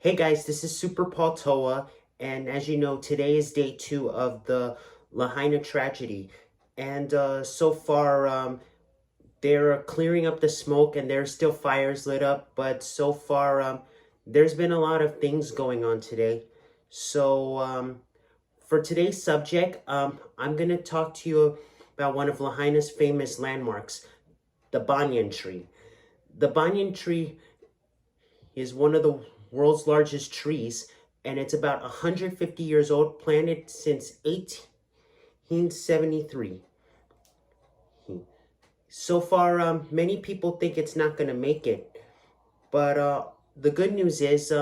Hey guys, this is Super Paul Toa, and as you know, today is day 2 of the Lahaina tragedy. And so far, they're clearing up the smoke and there's still fires lit up, but so far, there's been a lot of things going on today. So, for today's subject, I'm going to talk to you about one of Lahaina's famous landmarks, the Banyan tree. The Banyan tree is one of the world's largest trees, and it's about 150 years old, planted since 1873. So far, many people think it's not going to make it, but the good news is,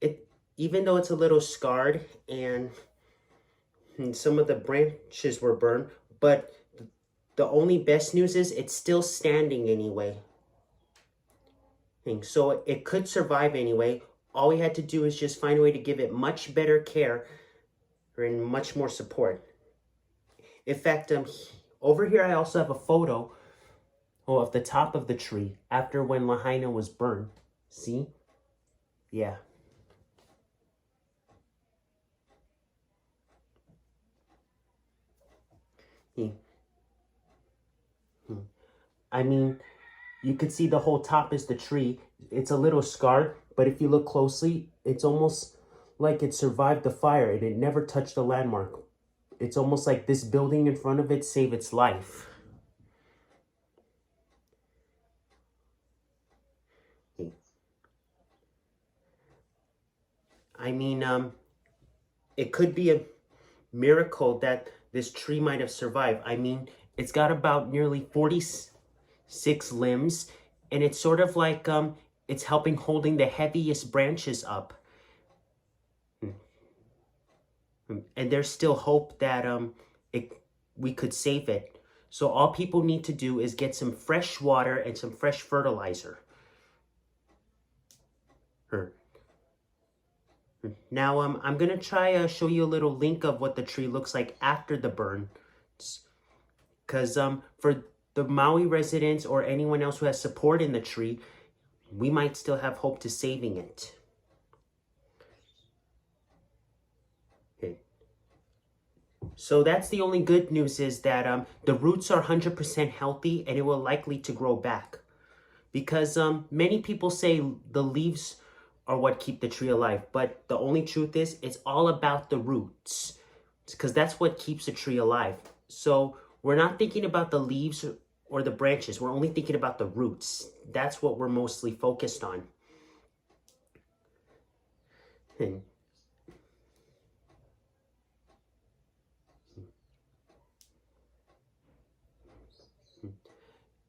it even though it's a little scarred and some of the branches were burned, but the only best news is it's still standing anyway. So it could survive anyway. All we had to do is just find a way to give it much better care and much more support. In fact, over here I also have a photo of the top of the tree after when Lahaina was burned. See? Yeah. Hmm. Hmm. I mean, you could see the whole top is the tree. It's a little scarred, but if you look closely, it's almost like it survived the fire and it never touched the landmark. It's almost like this building in front of it saved its life. I mean, it could be a miracle that this tree might have survived. I mean, it's got about nearly 46 limbs, and it's sort of like it's helping holding the heaviest branches up. And there's still hope that we could save it. So all people need to do is get some fresh water and some fresh fertilizer. Now I'm gonna try show you a little link of what the tree looks like after the burn, because for the Maui residents or anyone else who has support in the tree, we might still have hope to saving it. Okay. So that's the only good news, is that the roots are 100% healthy and it will likely to grow back. Because many people say the leaves are what keep the tree alive, but the only truth is it's all about the roots, because that's what keeps the tree alive. So we're not thinking about the leaves or the branches. We're only thinking about the roots. That's what we're mostly focused on. And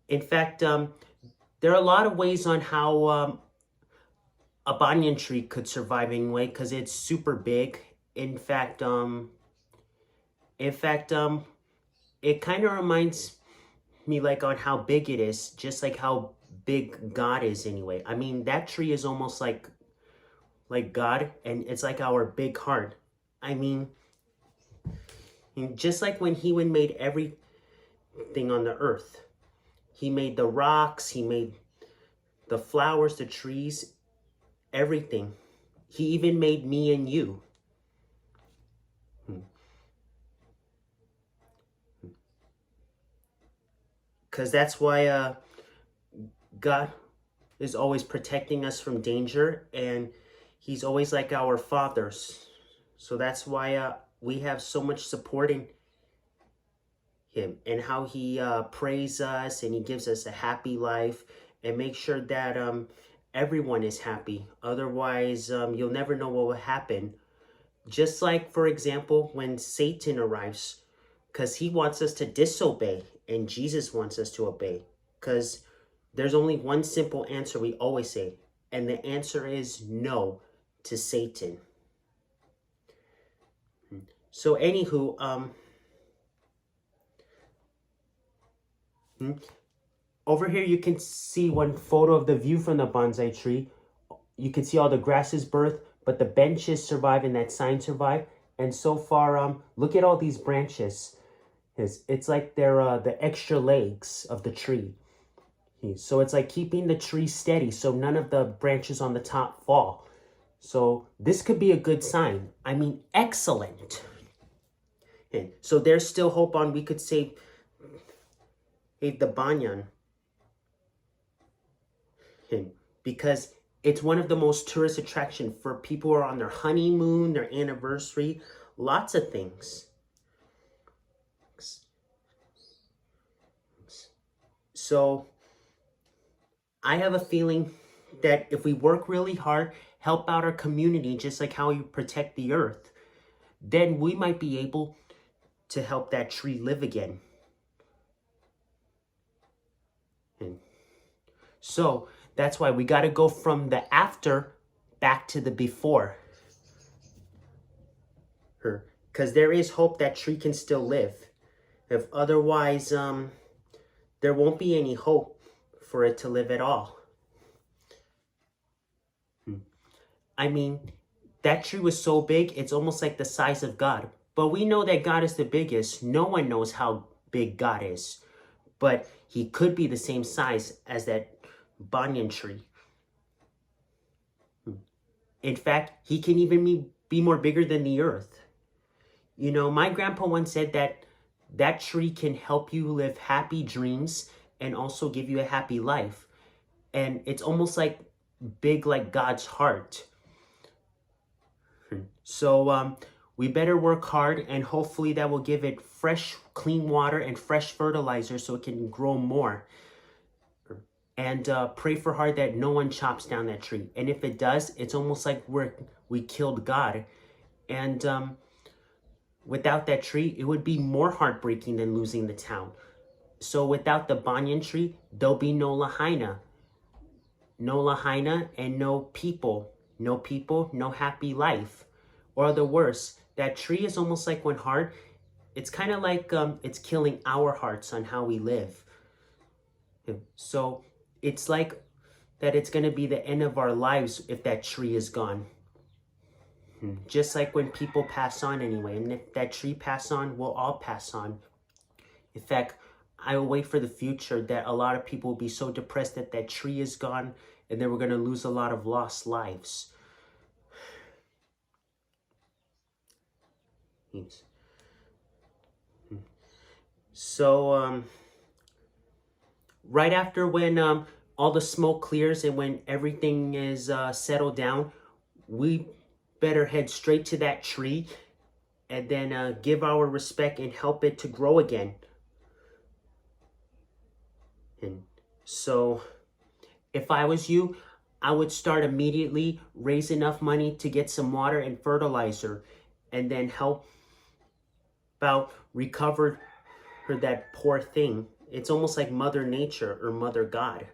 in fact, there are a lot of ways on how a banyan tree could survive anyway, because it's super big. In fact, it kind of reminds me like on how big it is, just like how big God is anyway. I mean, that tree is almost like God, and it's like our big heart. I mean, just like when he made everything on the earth, he made the rocks, he made the flowers, the trees, everything. He even made me and you. Because that's why God is always protecting us from danger, and he's always like our fathers. So that's why we have so much supporting him, and how he prays us and he gives us a happy life and makes sure that everyone is happy. Otherwise, you'll never know what will happen. Just like, for example, when Satan arrives, because he wants us to disobey and Jesus wants us to obey. Because there's only one simple answer we always say, and the answer is no to Satan. So anywho, over here you can see one photo of the view from the bonsai tree. You can see all the grasses birth, but the benches survive and that sign survive. And so far, look at all these branches. It's like they're the extra legs of the tree. So it's like keeping the tree steady so none of the branches on the top fall. So this could be a good sign. I mean, excellent. And so there's still hope on we could save the Banyan. And because it's one of the most tourist attraction for people who are on their honeymoon, their anniversary, lots of things. So I have a feeling that if we work really hard, help out our community, just like how you protect the earth, then we might be able to help that tree live again. And so that's why we got to go from the after back to the before. Because there is hope that tree can still live. If otherwise, there won't be any hope for it to live at all. I mean, that tree was so big, it's almost like the size of God. But we know that God is the biggest. No one knows how big God is. But he could be the same size as that banyan tree. In fact, he can even be more bigger than the earth. You know, my grandpa once said that that tree can help you live happy dreams and also give you a happy life. And it's almost like big like God's heart. So we better work hard, and hopefully that will give it fresh, clean water and fresh fertilizer so it can grow more. And pray for hard that no one chops down that tree. And if it does, it's almost like we killed God. And without that tree, it would be more heartbreaking than losing the town. So without the banyan tree, there'll be no lahaina. No lahaina and no people. No people, no happy life. Or the worse, that tree is almost like one heart. It's kind of like it's killing our hearts on how we live. So it's like that it's going to be the end of our lives if that tree is gone. Just like when people pass on anyway. And if that tree pass on, we'll all pass on. In fact, I will wait for the future that a lot of people will be so depressed that that tree is gone, and then we're going to lose a lot of lost lives. So right after when all the smoke clears and when everything is settled down, we better head straight to that tree and then give our respect and help it to grow again. And so if I was you, I would start immediately, raise enough money to get some water and fertilizer, and then help about recover that poor thing. It's almost like Mother Nature or Mother God.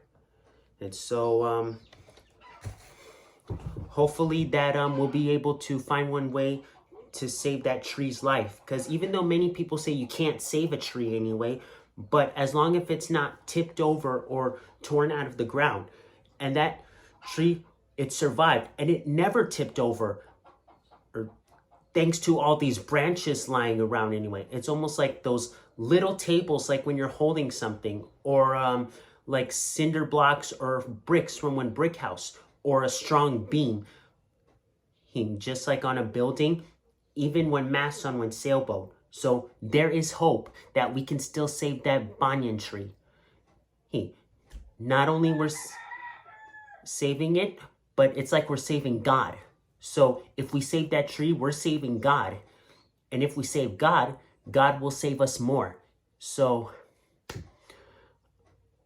And so hopefully that we'll be able to find one way to save that tree's life. Because even though many people say you can't save a tree anyway, but as long as it's not tipped over or torn out of the ground, and that tree, it survived and it never tipped over, or thanks to all these branches lying around anyway. It's almost like those little tables, like when you're holding something, or like cinder blocks or bricks from one brick house, or a strong beam. Just like on a building, even when masts on one sailboat. So there is hope that we can still save that banyan tree. Not only we're saving it, but it's like we're saving God. So if we save that tree, we're saving God. And if we save God, God will save us more. So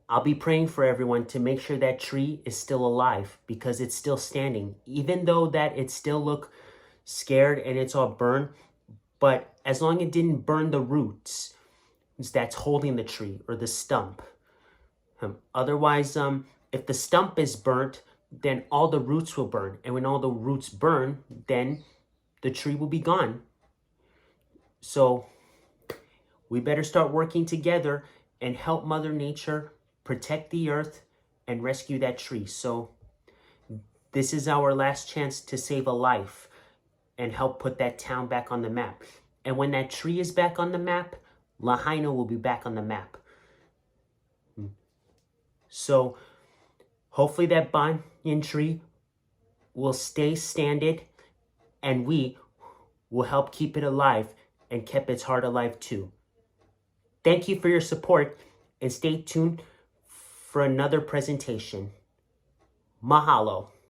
I'll be praying for everyone to make sure that tree is still alive, because it's still standing, even though that it still look scared and it's all burned. But as long as it didn't burn the roots that's holding the tree or the stump. Otherwise, if the stump is burnt, then all the roots will burn. And when all the roots burn, then the tree will be gone. So we better start working together and help Mother Nature protect the earth and rescue that tree. So this is our last chance to save a life and help put that town back on the map. And when that tree is back on the map, Lahaina will be back on the map. So hopefully that banyan tree will stay standing, and we will help keep it alive and keep its heart alive too. Thank you for your support, and stay tuned for another presentation. Mahalo.